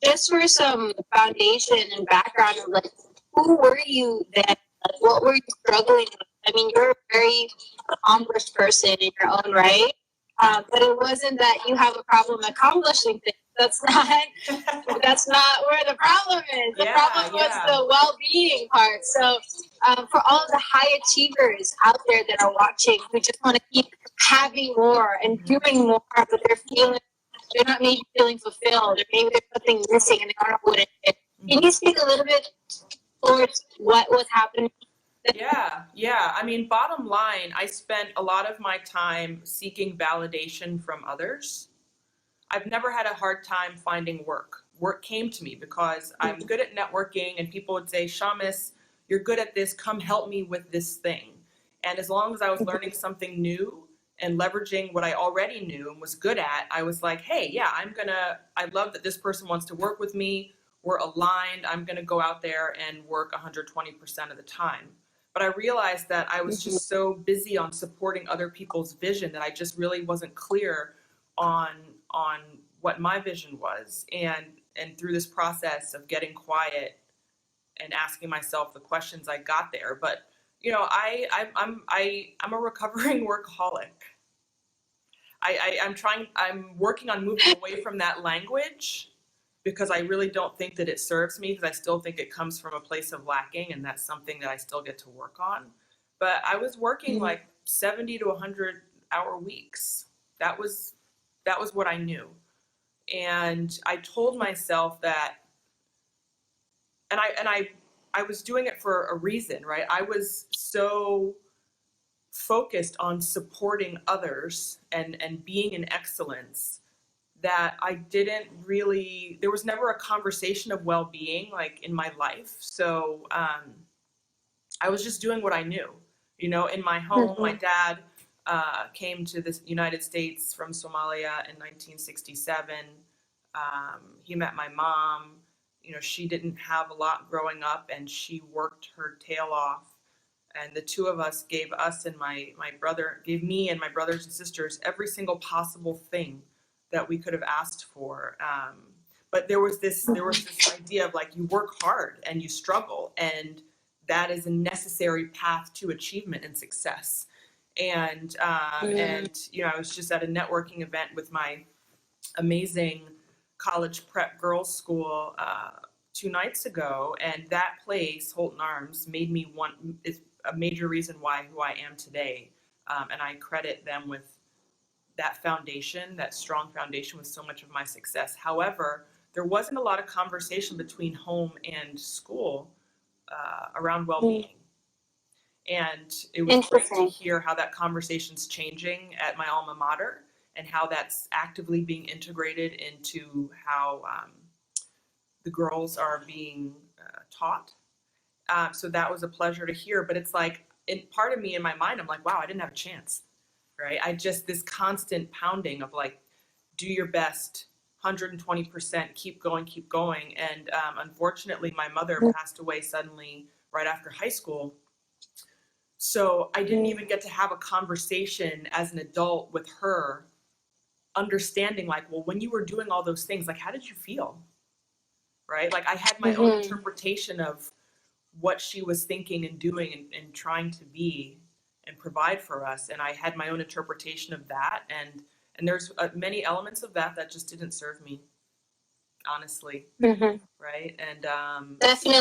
just for some foundation and background of like, who were you then? Like, what were you struggling with? I mean, you're a very accomplished person in your own right, but it wasn't that you have a problem accomplishing things. That's not where the problem is. The problem was the well-being part. So for all of the high achievers out there that are watching who just want to keep having more and doing more, but they're not maybe feeling fulfilled, or maybe there's something missing and they don't know what it is. Can you speak a little bit towards what was happening? Yeah. I mean, bottom line, I spent a lot of my time seeking validation from others. I've never had a hard time finding work. Work came to me because I'm good at networking, and people would say, Shamis, you're good at this, come help me with this thing. And as long as I was learning something new and leveraging what I already knew and was good at, I was like, hey, yeah, I love that this person wants to work with me. We're aligned. I'm going to go out there and work 120% of the time. But I realized that I was just so busy on supporting other people's vision that I just really wasn't clear on what my vision was. And through this process of getting quiet and asking myself the questions, I got there. But you know, I'm a recovering workaholic. I'm working on moving away from that language, because I really don't think that it serves me, because I still think it comes from a place of lacking, and that's something that I still get to work on. But I was working like 70 to 100 hour weeks. That was what I knew. And I told myself that, and I was doing it for a reason, right? I was so focused on supporting others and being in excellence that I didn't really, there was never a conversation of well-being like in my life. So I was just doing what I knew. You know, in my home, my dad came to the United States from Somalia in 1967. He met my mom. You know, she didn't have a lot growing up, and she worked her tail off. And the two of us gave me and my brothers and sisters every single possible thing that we could have asked for. But there was this idea of like, you work hard and you struggle, and that is a necessary path to achievement and success. And you know, I was just at a networking event with my amazing college prep girls school 2 nights ago, and that place, Holton Arms, made me is a major reason who I am today. And I credit them with that foundation, that strong foundation, with so much of my success. However, there wasn't a lot of conversation between home and school around well-being. And it was great to hear how that conversation's changing at my alma mater, and how that's actively being integrated into how the girls are being taught. So that was a pleasure to hear. But it's like, part of me in my mind, I'm like, wow, I didn't have a chance, right? This constant pounding of like, do your best, 120%, keep going. And unfortunately, my mother passed away suddenly right after high school. So I didn't even get to have a conversation as an adult with her, understanding like, well, when you were doing all those things, like, how did you feel? Right? Like, I had my own interpretation of what she was thinking and doing and trying to be and provide for us. And I had my own interpretation of that. And there's many elements of that just didn't serve me, honestly. Right? And definitely.